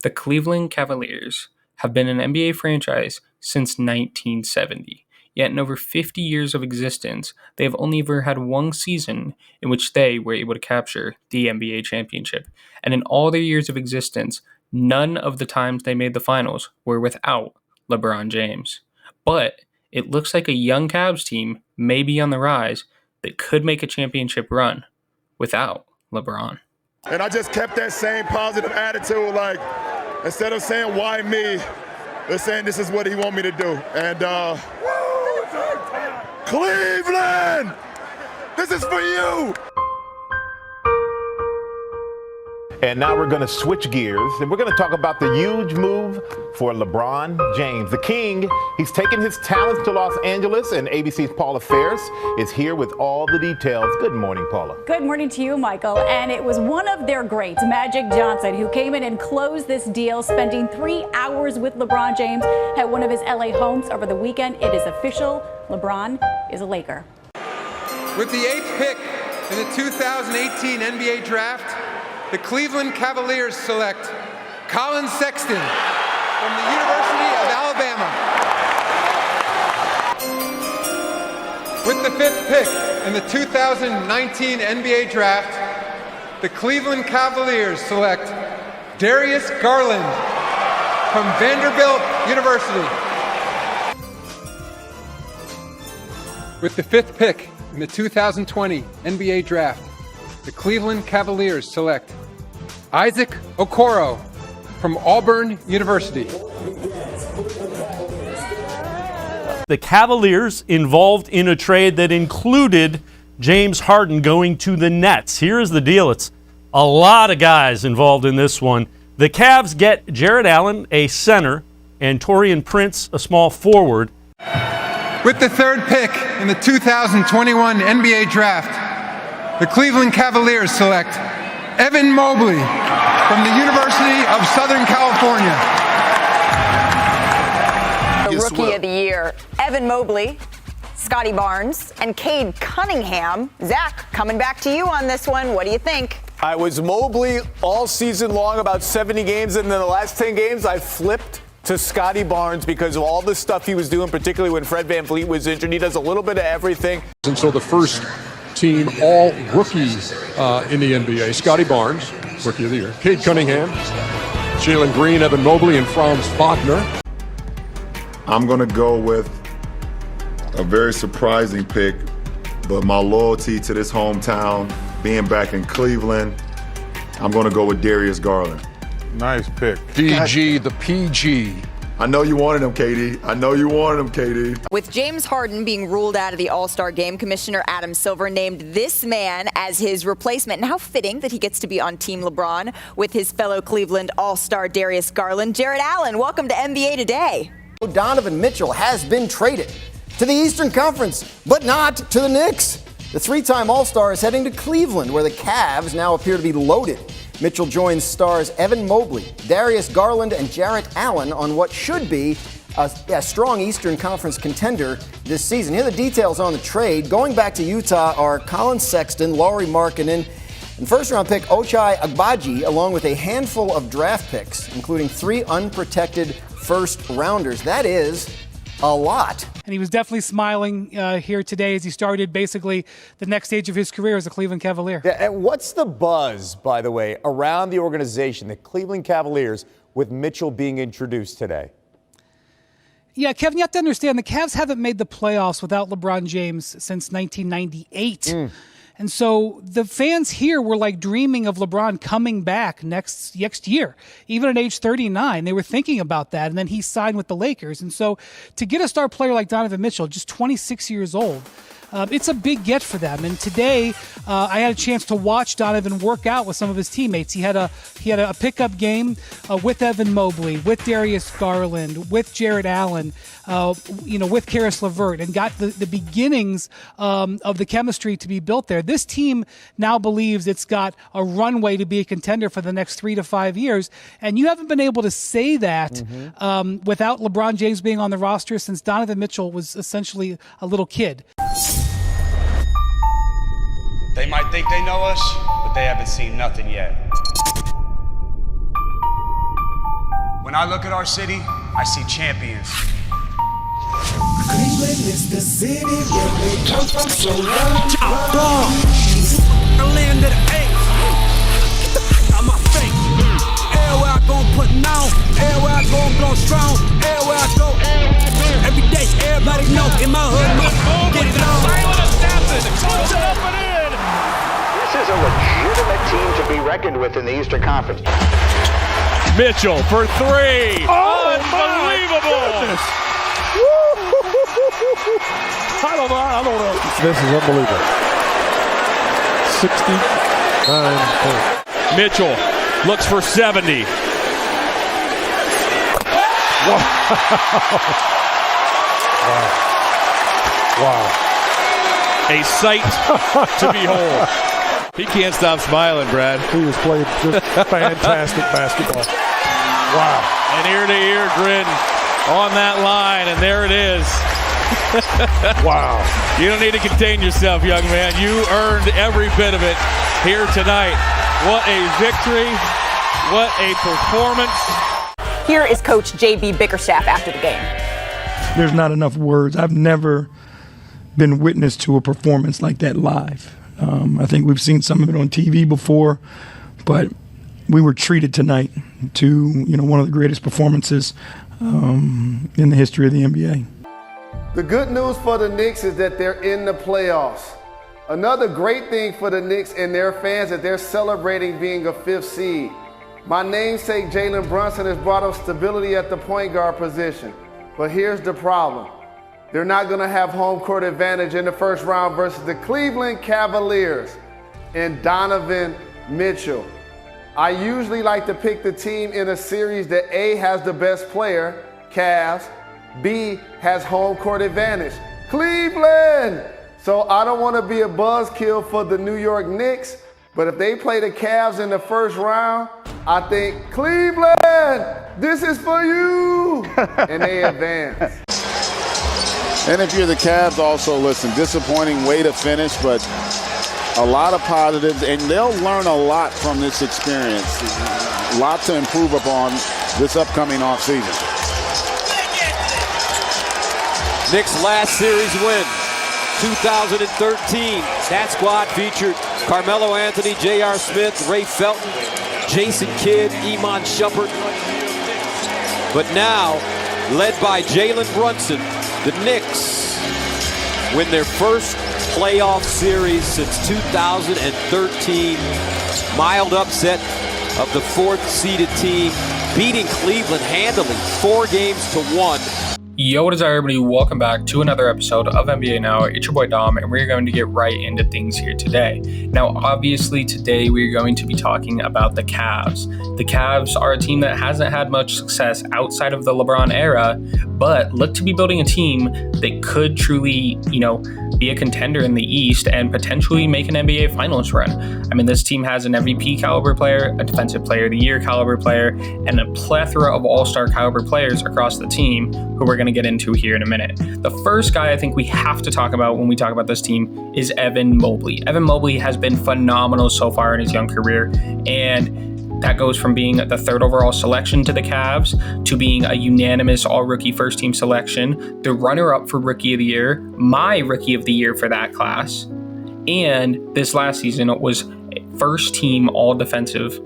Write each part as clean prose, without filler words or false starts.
The Cleveland Cavaliers have been an NBA franchise since 1970. Yet in over 50 years of existence, they have only ever had one season in which they were able to capture the NBA championship. And in all their years of existence, none of the times they made the finals were without LeBron James. But it looks like a young Cavs team may be on the rise that could make a championship run without LeBron. And I just kept that same positive attitude, like, instead of saying, why me, they're saying this is what he want me to do. And Cleveland, this is for you. And now we're going to switch gears, and we're going to talk about the huge move for LeBron James. The King, he's taken his talents to Los Angeles, and ABC's Paula Ferris is here with all the details. Good morning, Paula. Good morning to you, Michael. And it was one of their greats, Magic Johnson, who came in and closed this deal, spending 3 hours with LeBron James at one of his LA homes over the weekend. It is official. LeBron is a Laker. With the 8th pick in the 2018 NBA Draft, the Cleveland Cavaliers select Colin Sexton from the University of Alabama. With the 5th pick in the 2019 NBA Draft, the Cleveland Cavaliers select Darius Garland from Vanderbilt University. With the 5th pick in the 2020 NBA Draft, the Cleveland Cavaliers select Isaac Okoro from Auburn University. The Cavaliers involved in a trade that included James Harden going to the Nets. Here's the deal. It's a lot of guys involved in this one. The Cavs get Jarrett Allen, a center, and Taurean Prince, a small forward. With the 3rd pick in the 2021 NBA Draft, the Cleveland Cavaliers select Evan Mobley from the University of Southern California. The Rookie of the Year, Evan Mobley, Scotty Barnes, and Cade Cunningham. Zach, coming back to you on this one. What do you think? I was Mobley all season long, about 70 games, and then the last 10 games I flipped to Scotty Barnes because of all the stuff he was doing, particularly when Fred VanVleet was injured. He does a little bit of everything. And so the first team all rookies in the NBA. Scotty Barnes, Rookie of the Year. Cade Cunningham, Jalen Green, Evan Mobley, and Franz Wagner. I'm going to go with a very surprising pick, but my loyalty to this hometown, being back in Cleveland, I'm going to go with Darius Garland. Nice pick. DG, the PG. I know you wanted him, KD. I know you wanted him, KD. With James Harden being ruled out of the All-Star game, Commissioner Adam Silver named this man as his replacement. And how fitting that he gets to be on Team LeBron with his fellow Cleveland All-Star Darius Garland. Jarrett Allen, welcome to NBA Today. Donovan Mitchell has been traded to the Eastern Conference, but not to the Knicks. The 3-time All-Star is heading to Cleveland, where the Cavs now appear to be loaded. Mitchell joins stars Evan Mobley, Darius Garland, and Jarrett Allen on what should be a strong Eastern Conference contender this season. Here are the details on the trade. Going back to Utah are Colin Sexton, Lauri Markkanen, and first-round pick Ochai Agbaji, along with a handful of draft picks, including 3 unprotected first-rounders. That is a lot. And he was definitely smiling here today as he started basically the next stage of his career as a Cleveland Cavalier. Yeah, and what's the buzz, by the way, around the organization, the Cleveland Cavaliers, with Mitchell being introduced today? Yeah, Kevin, you have to understand the Cavs haven't made the playoffs without LeBron James since 1998. And so the fans here were like dreaming of LeBron coming back next year. Even at age 39, they were thinking about that. And then he signed with the Lakers. And so to get a star player like Donovan Mitchell, just 26 years old, it's a big get for them. And today, I had a chance to watch Donovan work out with some of his teammates. He had a pickup game with Evan Mobley, with Darius Garland, with Jarrett Allen, with Karis LeVert, and got the beginnings of the chemistry to be built there. This team now believes it's got a runway to be a contender for the next 3 to 5 years. And you haven't been able to say that without LeBron James being on the roster since Donovan Mitchell was essentially a little kid. They might think they know us, but they haven't seen nothing yet. When I look at our city, I see champions. Cleveland is the city where we come from, so run. Land of the eight. Get the f out my face. Everywhere I go, I'm putting on. Everywhere I go, I'm blowing strong. Everywhere I go, every day, everybody know. In my hood, get it on. Silent assassin, puts it up and in. This is a legitimate team to be reckoned with in the Eastern Conference. Mitchell for three. Oh, unbelievable. I don't know. This is unbelievable. 69 points. Mitchell looks for 70. Wow. Wow. A sight to behold. He can't stop smiling, Brad. He was playing just fantastic basketball. Wow. An ear-to-ear grin on that line, and there it is. Wow. You don't need to contain yourself, young man. You earned every bit of it here tonight. What a victory. What a performance. Here is Coach J.B. Bickerstaff after the game. There's not enough words. I've never been witness to a performance like that live. I think we've seen some of it on TV before, but we were treated tonight to one of the greatest performances in the history of the NBA. The good news for the Knicks is that they're in the playoffs. Another great thing for the Knicks and their fans is they're celebrating being a 5th seed. My namesake Jalen Brunson has brought us stability at the point guard position. But here's the problem. They're not going to have home court advantage in the first round versus the Cleveland Cavaliers and Donovan Mitchell. I usually like to pick the team in a series that A, has the best player, Cavs, B, has home court advantage, Cleveland. So I don't want to be a buzzkill for the New York Knicks, but if they play the Cavs in the first round, I think, Cleveland, this is for you, and they advance. And if you're the Cavs, also, listen, disappointing way to finish, but a lot of positives, and they'll learn a lot from this experience. A lot to improve upon this upcoming offseason. Knicks' last series win, 2013. That squad featured Carmelo Anthony, J.R. Smith, Ray Felton, Jason Kidd, Iman Shumpert. But now, led by Jalen Brunson, the Knicks win their first playoff series since 2013. Mild upset of the 4th-seeded team, beating Cleveland handily 4-1. Yo, what is up, everybody? Welcome back to another episode of NBA Now. It's your boy Dom, and we're going to get right into things here today. Now, obviously, today we're going to be talking about the Cavs. The Cavs are a team that hasn't had much success outside of the LeBron era, but look to be building a team that could truly, be a contender in the East and potentially make an NBA Finals run. I mean, this team has an MVP caliber player, a Defensive Player of the Year caliber player, and a plethora of all-star caliber players across the team who we're going to get into here in a minute. The first guy I think we have to talk about when we talk about this team is Evan Mobley. Evan Mobley has been phenomenal so far in his young career, and that goes from being the 3rd overall selection to the Cavs to being a unanimous all-rookie first-team selection, the runner-up for Rookie of the Year, my Rookie of the Year for that class, and this last season was first-team all-defensive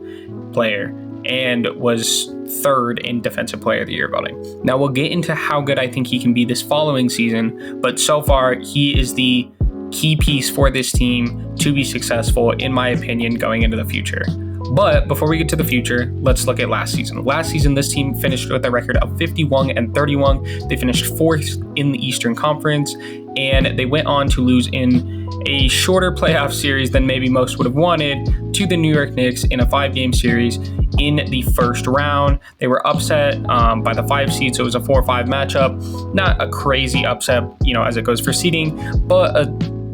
player and was 3rd in Defensive Player of the Year voting. Now, we'll get into how good I think he can be this following season, but so far, he is the key piece for this team to be successful, in my opinion, going into the future. But before we get to the future, let's look at last season. Last season, this team finished with a record of 51-31. They finished 4th in the Eastern Conference, and they went on to lose in a shorter playoff series than maybe most would have wanted to the New York Knicks in a 5-game series in the first round. They were upset by the 5 seed, so it was a 4-5 matchup. Not a crazy upset, as it goes for seeding, but a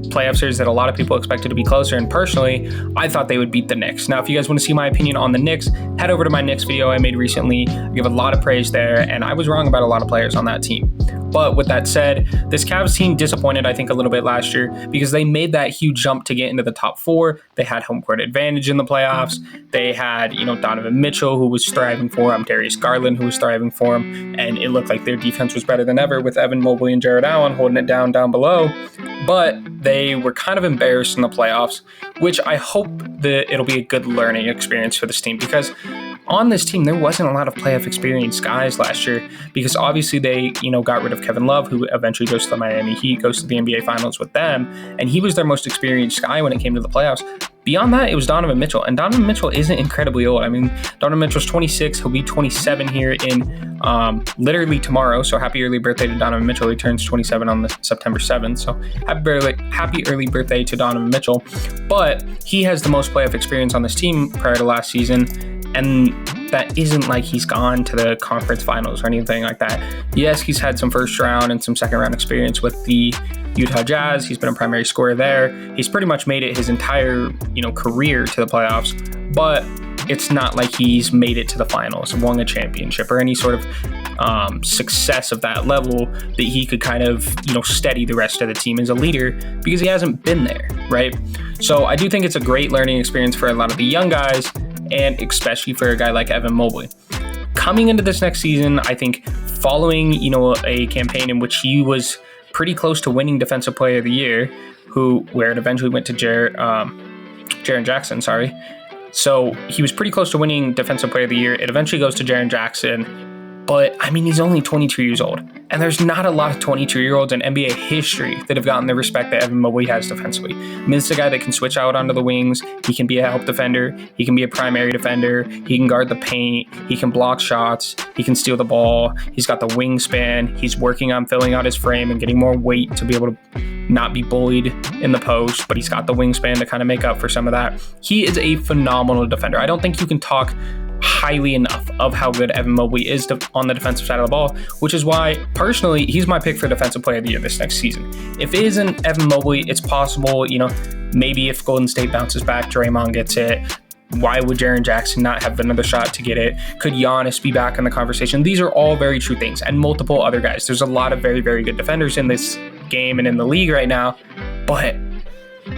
playoff series that a lot of people expected to be closer, and personally, I thought they would beat the Knicks. Now, if you guys want to see my opinion on the Knicks, head over to my Knicks video I made recently. I give a lot of praise there, and I was wrong about a lot of players on that team. But with that said, this Cavs team disappointed, I think, a little bit last year because they made that huge jump to get into the top 4. They had home court advantage in the playoffs. They had, Donovan Mitchell, who was thriving for him, Darius Garland, who was thriving for him, and it looked like their defense was better than ever with Evan Mobley and Jarrett Allen holding it down below. But they were kind of embarrassed in the playoffs, which I hope that it'll be a good learning experience for this team, because on this team, there wasn't a lot of playoff experience guys last year, because obviously they, got rid of Kevin Love, who eventually goes to the Miami Heat, goes to the NBA Finals with them, and he was their most experienced guy when it came to the playoffs. Beyond that, it was Donovan Mitchell, and Donovan Mitchell isn't incredibly old. I mean, Donovan Mitchell's 26. He'll be 27 here in literally tomorrow, so happy early birthday to Donovan Mitchell. He turns 27 on September 7th, so happy early birthday to Donovan Mitchell. But he has the most playoff experience on this team prior to last season, and that isn't like he's gone to the conference finals or anything like that. Yes, he's had some first round and some second round experience with the Utah Jazz. He's been a primary scorer there. He's pretty much made it his entire, career to the playoffs, but it's not like he's made it to the finals, won a championship, or any sort of success of that level that he could kind of, steady the rest of the team as a leader, because he hasn't been there, right? So I do think it's a great learning experience for a lot of the young guys, and especially for a guy like Evan Mobley. Coming into this next season, I think following, a campaign in which he was pretty close to winning Defensive Player of the Year, where it eventually went to Jaren Jackson, So he was pretty close to winning Defensive Player of the Year. It eventually goes to Jaren Jackson. But, he's only 22 years old. And there's not a lot of 22-year-olds in NBA history that have gotten the respect that Evan Mobley has defensively. This is a guy that can switch out onto the wings. He can be a help defender. He can be a primary defender. He can guard the paint. He can block shots. He can steal the ball. He's got the wingspan. He's working on filling out his frame and getting more weight to be able to not be bullied in the post, but he's got the wingspan to kind of make up for some of that. He is a phenomenal defender. I don't think you can talk highly enough of how good Evan Mobley is on the defensive side of the ball, which is why, personally, he's my pick for Defensive Player of the Year this next season. If it isn't Evan Mobley, it's possible, maybe if Golden State bounces back, Draymond gets it. Why would Jaren Jackson not have another shot to get it? Could Giannis be back in the conversation? These are all very true things, and multiple other guys. There's a lot of very, very good defenders in this game and in the league right now, but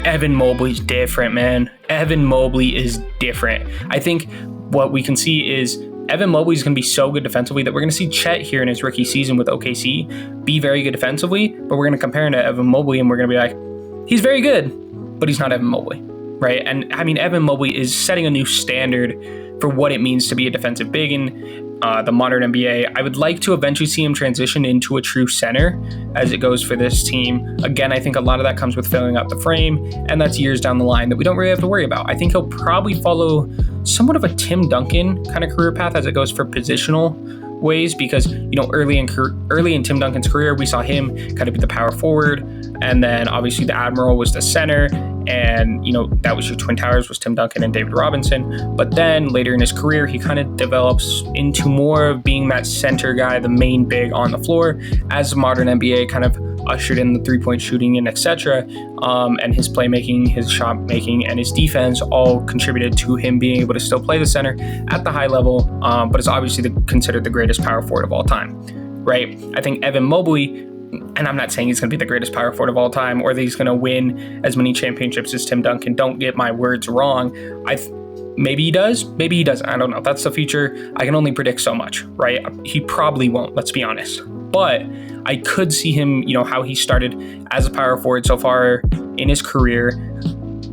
Evan Mobley's different, man. Evan Mobley is different. I think what we can see is Evan Mobley is going to be so good defensively that we're going to see Chet here in his rookie season with OKC be very good defensively, but we're going to compare him to Evan Mobley and we're going to be like, he's very good, but he's not Evan Mobley, right? And Evan Mobley is setting a new standard for what it means to be a defensive big in the modern NBA. I would like to eventually see him transition into a true center as it goes for this team. Again, I think a lot of that comes with filling out the frame, and that's years down the line that we don't really have to worry about. I think he'll probably follow somewhat of a Tim Duncan kind of career path as it goes for positional ways, because early in Tim Duncan's career, we saw him kind of be the power forward, and then obviously the Admiral was the center, and that was your Twin Towers, was Tim Duncan and David Robinson. But then later in his career, he kind of develops into more of being that center guy, the main big on the floor, as the modern NBA kind of ushered in the three-point shooting and etc. And his playmaking, his shot making, and his defense all contributed to him being able to still play the center at the high level, but is obviously considered the greatest power forward of all time, right? I think Evan Mobley, and I'm not saying he's going to be the greatest power forward of all time or that he's going to win as many championships as Tim Duncan. Don't get my words wrong. Maybe he does, maybe he doesn't. I don't know. That's the future. I can only predict so much, right? He probably won't, let's be honest. But I could see him, how he started as a power forward so far in his career,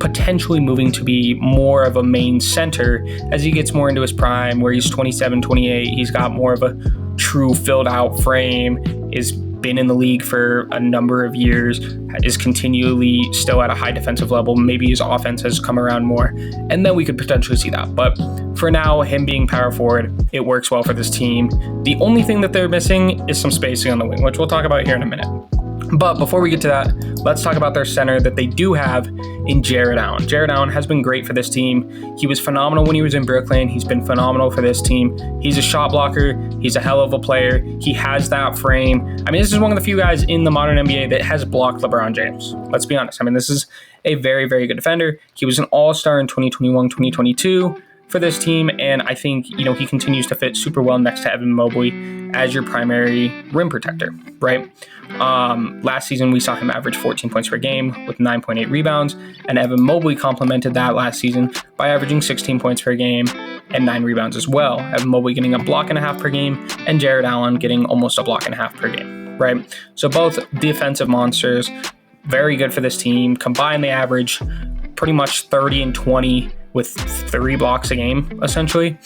potentially moving to be more of a main center as he gets more into his prime, where he's 27, 28. He's got more of a true filled out frame, is been in the league for a number of years, is continually still at a high defensive level. Maybe his offense has come around more, and then we could potentially see that. But for now, him being power forward, it works well for this team. The only thing that they're missing is some spacing on the wing, which we'll talk about here in a minute. But before we get to that, let's talk about their center that they do have in Jarrett Allen. Jarrett Allen has been great for this team. He was phenomenal when he was in Brooklyn. He's been phenomenal for this team. He's a shot blocker. He's a hell of a player. He has that frame. I mean, this is one of the few guys in the modern NBA that has blocked LeBron James. Let's be honest. I mean, this is a very, very good defender. He was an all-star in 2021, 2022 for this team, and I think, you know, he continues to fit super well next to Evan Mobley as your primary rim protector, right? Last season, we saw him average 14 points per game with 9.8 rebounds, and Evan Mobley complemented that last season by averaging 16 points per game and 9 rebounds as well. Evan Mobley getting a block and a half per game, and Jarrett Allen getting almost a block and a half per game, right? So both defensive monsters, very good for this team. Combined, they average pretty much 30 and 20 with 3 blocks a game, essentially,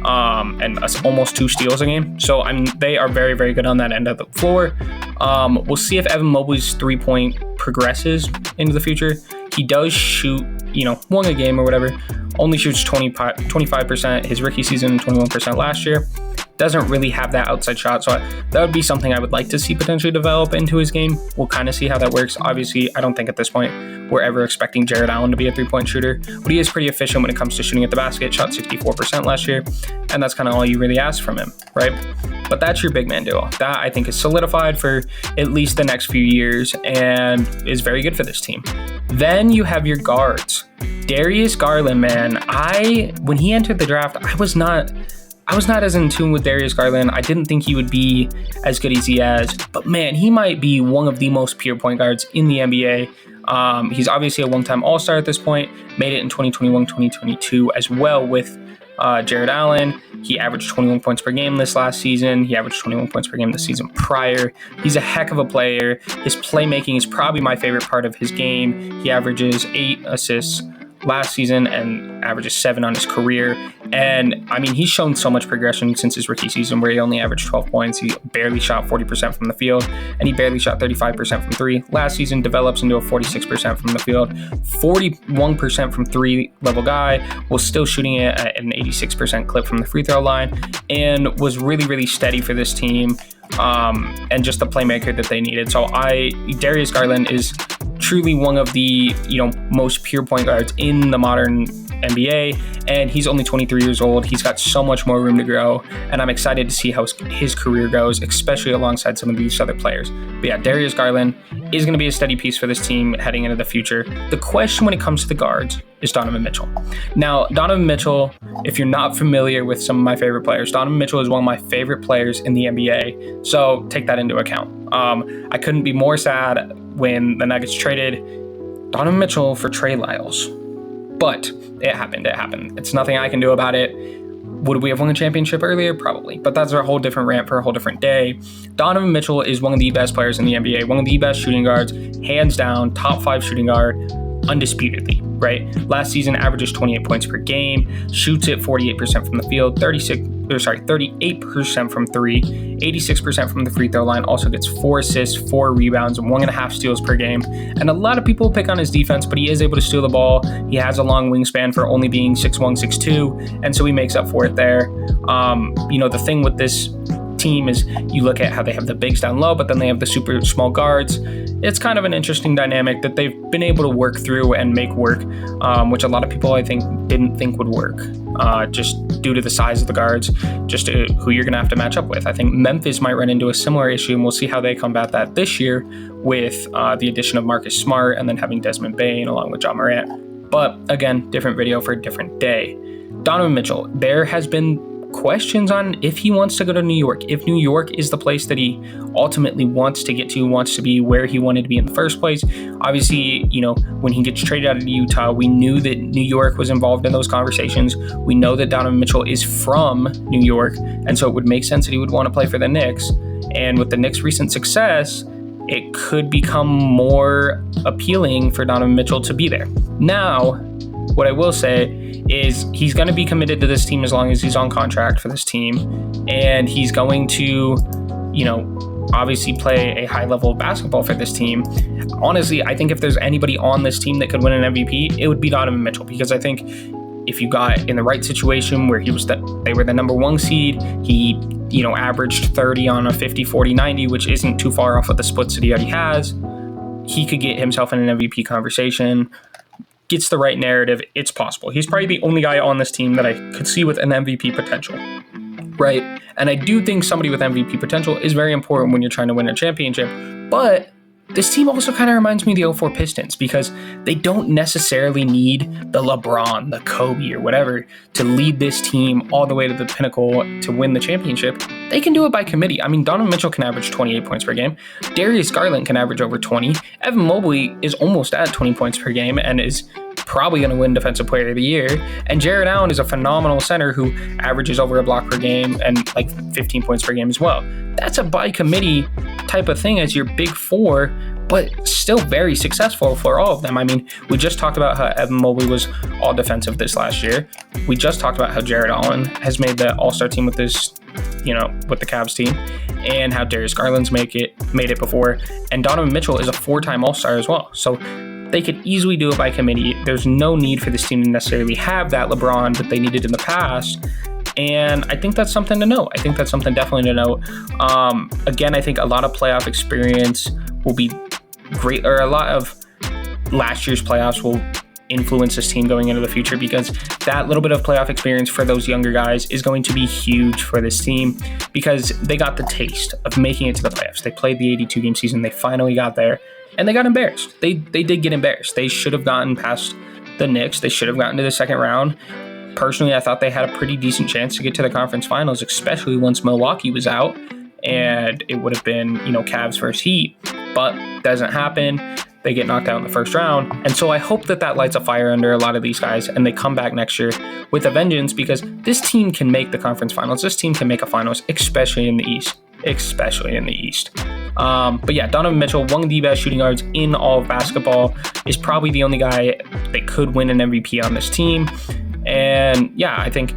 and almost 2 steals a game. So they are very, very good on that end of the floor. We'll see if Evan Mobley's 3-point progresses into the future. He does shoot, you know, 1 a game or whatever. Only shoots 25% his rookie season, 21% last year. Doesn't really have that outside shot, so that would be something I would like to see potentially develop into his game. We'll kind of see how that works. Obviously, I don't think at this point we're ever expecting Jarrett Allen to be a 3-point shooter, but he is pretty efficient when it comes to shooting at the basket. Shot 64% last year, and that's kind of all you really ask from him, right? But that's your big man duo. That, I think, is solidified for at least the next few years and is very good for this team. Then you have your guards. Darius Garland, man, when he entered the draft, I was not as in tune with Darius Garland. I didn't think he would be as good as he has, but man, he might be one of the most pure point guards in the NBA. He's obviously a one-time All-Star at this point, made it in 2021, 2022 as well with Jarrett Allen. He averaged 21 points per game this last season. He averaged 21 points per game the season prior. He's a heck of a player. His playmaking is probably my favorite part of his game. He averages 8 assists last season and averages 7 on his career. And I mean, he's shown so much progression since his rookie season where he only averaged 12 points. He barely shot 40% from the field, and he barely shot 35% from 3. Last season develops into a 46% from the field, 41% from 3 level guy, was still shooting it at an 86% clip from the free throw line, and was really, really steady for this team. And just the playmaker that they needed. So Darius Garland is truly one of the, you know, most pure point guards in the modern NBA, and he's only 23 years old. He's got so much more room to grow, and I'm excited to see how his career goes, especially alongside some of these other players. But yeah, Darius Garland is going to be a steady piece for this team heading into the future. The question when it comes to the guards is Donovan Mitchell. Now, Donovan Mitchell, if you're not familiar with some of my favorite players, Donovan Mitchell is one of my favorite players in the NBA, so take that into account. I couldn't be more sad when the Nuggets traded Donovan Mitchell for Trey Lyles. But it happened. It's nothing I can do about it. Would we have won a championship earlier? Probably. But that's a whole different rant for a whole different day. Donovan Mitchell is one of the best players in the NBA, one of the best shooting guards, hands down, top 5 shooting guard, undisputedly, right? Last season averages 28 points per game, shoots it 48% from the field, 38% from 3, 86% from the free throw line, also gets 4 assists, 4 rebounds, and 1.5 steals per game. And a lot of people pick on his defense, but he is able to steal the ball. He has a long wingspan for only being 6'1", 6'2", and so he makes up for it there. You know, the thing with this team is you look at how they have the bigs down low, but then they have the super small guards. It's kind of an interesting dynamic that they've been able to work through and make work, which a lot of people I think didn't think would work, just due to the size of the guards, just who you're going to have to match up with. I think Memphis might run into a similar issue, and we'll see how they combat that this year with the addition of Marcus Smart and then having Desmond Bane along with John Morant. But again, different video for a different day. Donovan Mitchell, there has been questions on if he wants to go to New York, if New York is the place that he ultimately wants to get to, wants to be where he wanted to be in the first place. Obviously, you know, when he gets traded out of Utah, we knew that New York was involved in those conversations. We know that Donovan Mitchell is from New York, and so it would make sense that he would want to play for the Knicks. And with the Knicks' recent success, it could become more appealing for Donovan Mitchell to be there. Now, what I will say is he's going to be committed to this team as long as he's on contract for this team, and he's going to, you know, obviously play a high level of basketball for this team. Honestly, I think if there's anybody on this team that could win an MVP, it would be Donovan Mitchell, because I think if you got in the right situation where they were the number 1 seed, he averaged 30 on a 50, 40, 90, which isn't too far off of the splits that he already has. He could get himself in an MVP conversation, gets the right narrative. It's possible. He's probably the only guy on this team that I could see with an MVP potential, right? And I do think somebody with MVP potential is very important when you're trying to win a championship. But this team also kind of reminds me of the 04 Pistons, because they don't necessarily need the LeBron, the Kobe, or whatever to lead this team all the way to the pinnacle to win the championship. They can do it by committee. I mean, Donovan Mitchell can average 28 points per game. Darius Garland can average over 20. Evan Mobley is almost at 20 points per game and is probably going to win Defensive Player of the Year. And Jarrett Allen is a phenomenal center who averages over a block per game and like 15 points per game as well. That's a by committee type of thing as your big four, but still very successful for all of them. I mean, we just talked about how Evan Mobley was all defensive this last year. We just talked about how Jarrett Allen has made the All-Star team with this, with the Cavs team, and how Darius Garland's made it before. And Donovan Mitchell is a 4-time All-Star as well. So they could easily do it by committee. There's no need for this team to necessarily have that LeBron that they needed in the past. And I think that's something to note. I think that's something definitely to note. Again, I think a lot of playoff experience will be great, or a lot of last year's playoffs will influence this team going into the future, because that little bit of playoff experience for those younger guys is going to be huge for this team, because they got the taste of making it to the playoffs. They played the 82-game season. They finally got there, and they got embarrassed. They did get embarrassed. They should have gotten past the Knicks. They should have gotten to the second round. Personally, I thought they had a pretty decent chance to get to the conference finals, especially once Milwaukee was out, and it would have been, Cavs versus Heat, but doesn't happen. They get knocked out in the first round. And so I hope that lights a fire under a lot of these guys and they come back next year with a vengeance, because this team can make the conference finals. This team can make a finals, especially in the East. But yeah, Donovan Mitchell, one of the best shooting guards in all of basketball, is probably the only guy that could win an MVP on this team. And yeah, I think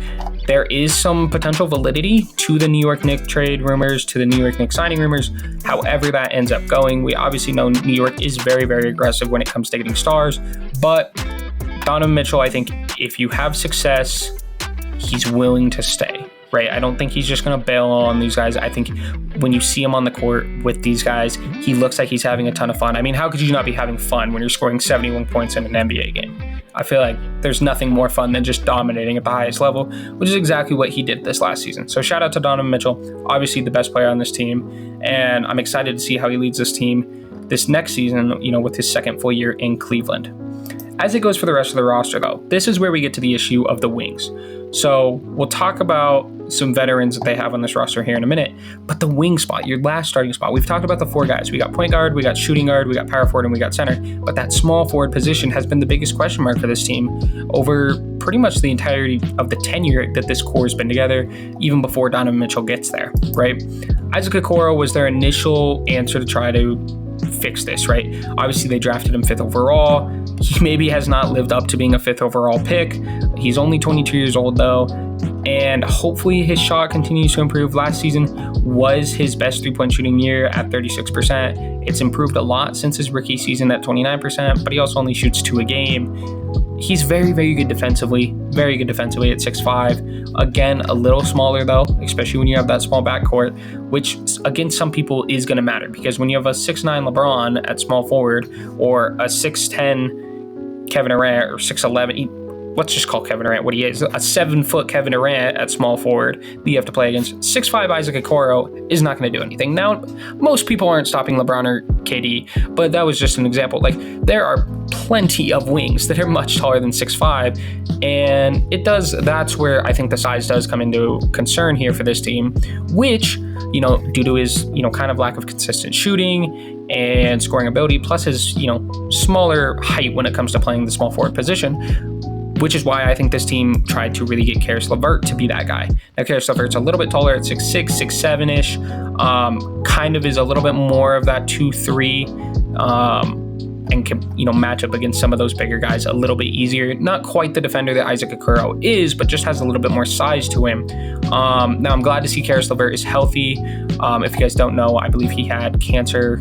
there is some potential validity to the New York Knicks trade rumors, to the New York Knicks signing rumors. However that ends up going, we obviously know New York is very, very aggressive when it comes to getting stars. But Donovan Mitchell, I think if you have success, he's willing to stay, right? I don't think he's just going to bail on these guys. I think when you see him on the court with these guys, he looks like he's having a ton of fun. I mean, how could you not be having fun when you're scoring 71 points in an NBA game? I feel like there's nothing more fun than just dominating at the highest level, which is exactly what he did this last season. So shout out to Donovan Mitchell, obviously the best player on this team. And I'm excited to see how he leads this team this next season, with his second full year in Cleveland. As it goes for the rest of the roster, though, this is where we get to the issue of the wings. So we'll talk about some veterans that they have on this roster here in a minute, but the wing spot, your last starting spot, we've talked about the four guys. We got point guard, we got shooting guard, we got power forward, and we got center, but that small forward position has been the biggest question mark for this team over pretty much the entirety of the tenure that this core has been together, even before Donovan Mitchell gets there, right? Isaac Okoro was their initial answer to try to fix this, right? Obviously, they drafted him 5th overall. He maybe has not lived up to being a 5th overall pick. He's only 22 years old, though, and hopefully his shot continues to improve. Last season was his best three-point shooting year at 36%. It's improved a lot since his rookie season at 29%, but he also only shoots 2 a game. He's very, very good defensively at 6'5". Again, a little smaller though, especially when you have that small backcourt, which against some people is going to matter, because when you have a 6'9" LeBron at small forward, or a 6'10" Kevin Durant, or 6'11", let's just call Kevin Durant what he is, a 7-foot Kevin Durant at small forward that you have to play against, 6'5" Isaac Okoro is not going to do anything. Now, most people aren't stopping LeBron or KD, but that was just an example. Like, there are plenty of wings that are much taller than 6'5", and that's where I think the size does come into concern here for this team, which, due to his, kind of lack of consistent shooting and scoring ability, plus his, smaller height when it comes to playing the small forward position, which is why I think this team tried to really get Caris LeVert to be that guy. Now, Caris LeVert's a little bit taller at 6'6", 6'7"-ish, kind of is a little bit more of that 2-3, and can, match up against some of those bigger guys a little bit easier. Not quite the defender that Isaac Okoro is, but just has a little bit more size to him. Now, I'm glad to see Caris LeVert is healthy. If you guys don't know, I believe he had cancer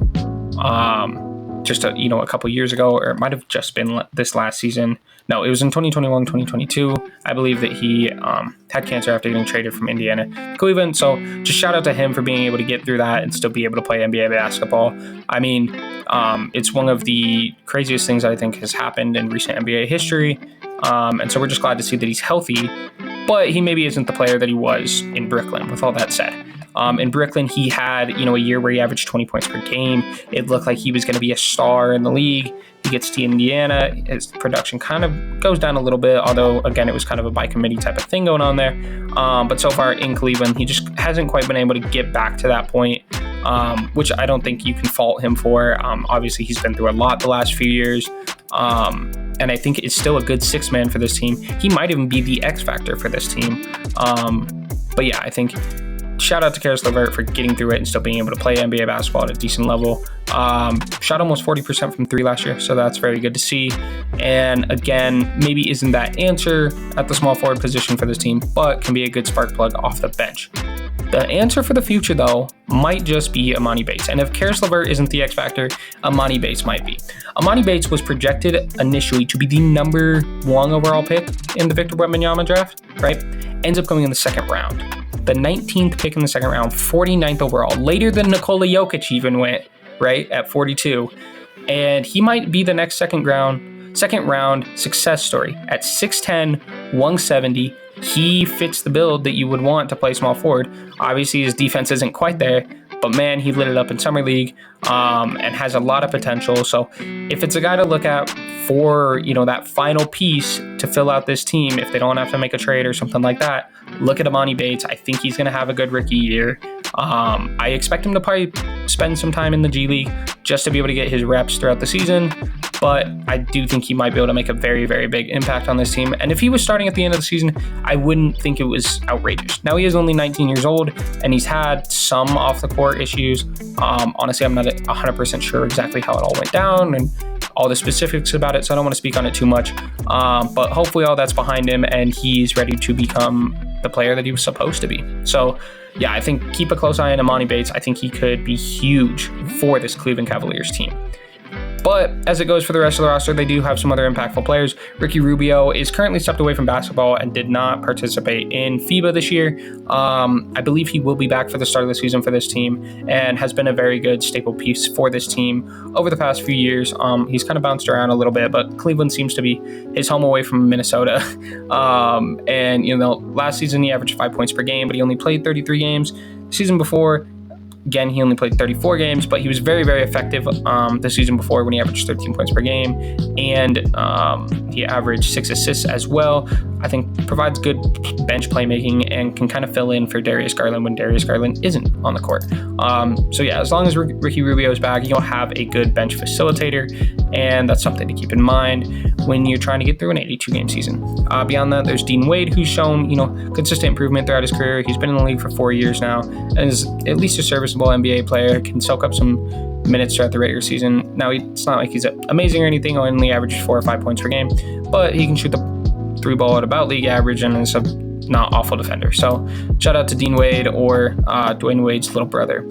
just a couple years ago, or it might have just been this last season. No, it was in 2021, 2022. I believe that he had cancer after getting traded from Indiana to Cleveland. So just shout out to him for being able to get through that and still be able to play NBA basketball. I mean, it's one of the craziest things I think has happened in recent NBA history. And so we're just glad to see that he's healthy, but he maybe isn't the player that he was in Brooklyn, with all that said. In Brooklyn, he had, a year where he averaged 20 points per game. It looked like he was going to be a star in the league. He gets to Indiana. His production kind of goes down a little bit, although, again, it was kind of a by committee type of thing going on there. But so far in Cleveland, he just hasn't quite been able to get back to that point, which I don't think you can fault him for. Obviously, he's been through a lot the last few years. And I think it's still a good sixth man for this team. He might even be the X factor for this team. But yeah, I think shout out to Caris LeVert for getting through it and still being able to play NBA basketball at a decent level. Shot almost 40% from three last year, so that's very good to see. And again, maybe isn't that answer at the small forward position for this team, but can be a good spark plug off the bench. The answer for the future, though, might just be Emoni Bates. And if Caris LeVert isn't the X factor, Emoni Bates might be. Emoni Bates was projected initially to be the number 1 overall pick in the Victor Wembanyama draft, right? Ends up going in the second round. The 19th pick in the second round, 49th overall, later than Nikola Jokic even went, right, at 42. And he might be the next second round success story. At 6'10", 170, he fits the build that you would want to play small forward. Obviously, his defense isn't quite there, but man, he lit it up in Summer League and has a lot of potential. So if it's a guy to look at for, that final piece to fill out this team, if they don't have to make a trade or something like that, look at Emoni Bates. I think he's going to have a good rookie year. I expect him to probably spend some time in the G League just to be able to get his reps throughout the season. But I do think he might be able to make a very, very big impact on this team. And if he was starting at the end of the season, I wouldn't think it was outrageous. Now, he is only 19 years old, and he's had some off-the-court issues. Honestly, I'm not 100% sure exactly how it all went down and all the specifics about it, so I don't want to speak on it too much. But hopefully all that's behind him, and he's ready to become the player that he was supposed to be. So, yeah, I think keep a close eye on Emoni Bates. I think he could be huge for this Cleveland Cavaliers team. But as it goes for the rest of the roster, they do have some other impactful players. Ricky Rubio is currently stepped away from basketball and did not participate in FIBA this year. I believe he will be back for the start of the season for this team and has been a very good staple piece for this team over the past few years. He's kind of bounced around a little bit, but Cleveland seems to be his home away from Minnesota. Last season he averaged 5 points per game, but he only played 33 games. The season before, again, he only played 34 games, but he was very, very effective the season before when he averaged 13 points per game, and he averaged 6 assists as well. I think provides good bench playmaking and can kind of fill in for Darius Garland when Darius Garland isn't on the court. So yeah, as long as Ricky Rubio is back, you'll have a good bench facilitator, and that's something to keep in mind when you're trying to get through an 82-game season. Beyond that, there's Dean Wade, who's shown consistent improvement throughout his career. He's been in the league for 4 years now and is at least a serviceable NBA player, can soak up some minutes throughout the regular season. Now, it's not like he's amazing or anything, only averaged 4 or 5 points per game, but he can shoot the 3 ball at about league average and is a not awful defender. So shout out to Dean Wade, or Dwayne Wade's little brother.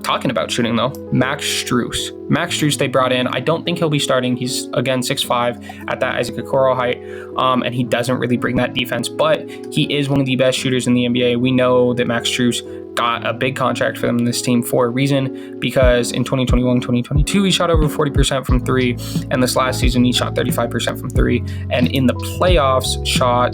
Talking about shooting, though, Max Strus they brought in. I don't think he'll be starting. He's, again, 6'5", at that Isaac Okoro height, and he doesn't really bring that defense, but he is one of the best shooters in the NBA. We know that Max Strus got a big contract for them in this team for a reason, because in 2021-2022, he shot over 40% from 3, and this last season, he shot 35% from 3, and in the playoffs, shot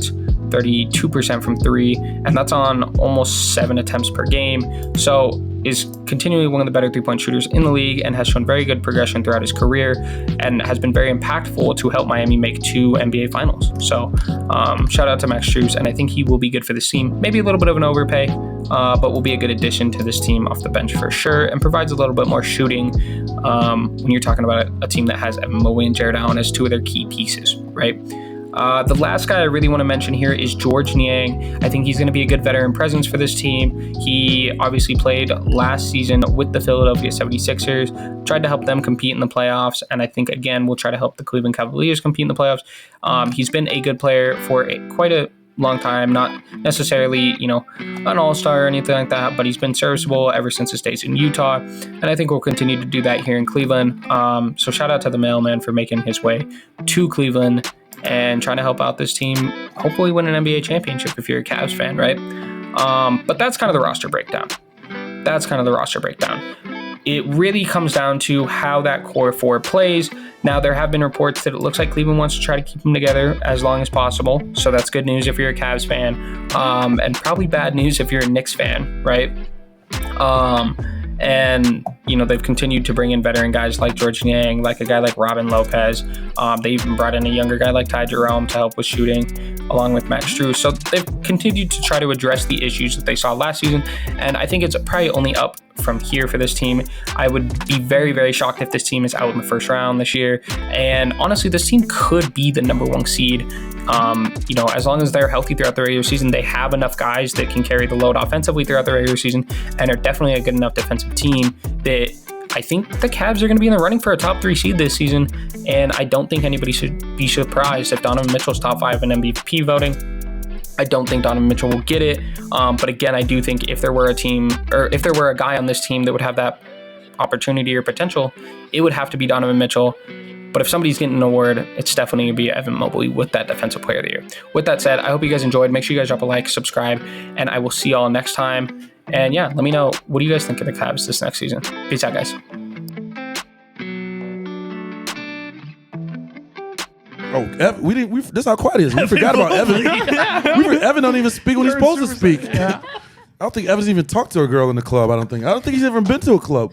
32% from 3, and that's on almost 7 attempts per game. So is continually one of the better three-point shooters in the league and has shown very good progression throughout his career and has been very impactful to help Miami make 2 NBA finals. So shout out to Max Strus, and I think he will be good for this team. Maybe a little bit of an overpay, but will be a good addition to this team off the bench for sure, and provides a little bit more shooting when you're talking about a team that has Evan Mobley and Jarrett Allen as 2 of their key pieces, right? The last guy I really want to mention here is George Niang. I think he's going to be a good veteran presence for this team. He obviously played last season with the Philadelphia 76ers, tried to help them compete in the playoffs, and I think, again, will try to help the Cleveland Cavaliers compete in the playoffs. He's been a good player for quite a long time, not necessarily, an all-star or anything like that, but he's been serviceable ever since his days in Utah, and I think we'll continue to do that here in Cleveland. So shout out to the mailman for making his way to Cleveland and trying to help out this team, hopefully win an NBA championship if you're a Cavs fan, right? But that's kind of the roster breakdown. It really comes down to how that core four plays. Now, there have been reports that it looks like Cleveland wants to try to keep them together as long as possible. So that's good news if you're a Cavs fan, and probably bad news if you're a Knicks fan, right? And, they've continued to bring in veteran guys like George Niang, like a guy like Robin Lopez. They even brought in a younger guy like Ty Jerome to help with shooting, along with Max Strus. So they've continued to try to address the issues that they saw last season. And I think it's probably only up from here for this team. I would be very, very shocked if this team is out in the first round this year. And honestly, this team could be the number one seed. As long as they're healthy throughout the regular season, they have enough guys that can carry the load offensively throughout the regular season and are definitely a good enough defensive team that I think the Cavs are going to be in the running for a top 3 seed this season. And I don't think anybody should be surprised if Donovan Mitchell's top 5 in MVP voting. I don't think Donovan Mitchell will get it. But again, I do think if there were a guy on this team that would have that opportunity or potential, it would have to be Donovan Mitchell. But if somebody's getting an award, it's definitely going to be Evan Mobley with that Defensive Player of the Year. With that said, I hope you guys enjoyed. Make sure you guys drop a like, subscribe, and I will see y'all next time. And yeah, let me know, what do you guys think of the Cavs this next season? Peace out, guys. That's how quiet it is. We forgot about Evan. Evan don't even speak when he's supposed to speak. Yeah. I don't think Evan's even talked to a girl in the club. I don't think he's ever been to a club.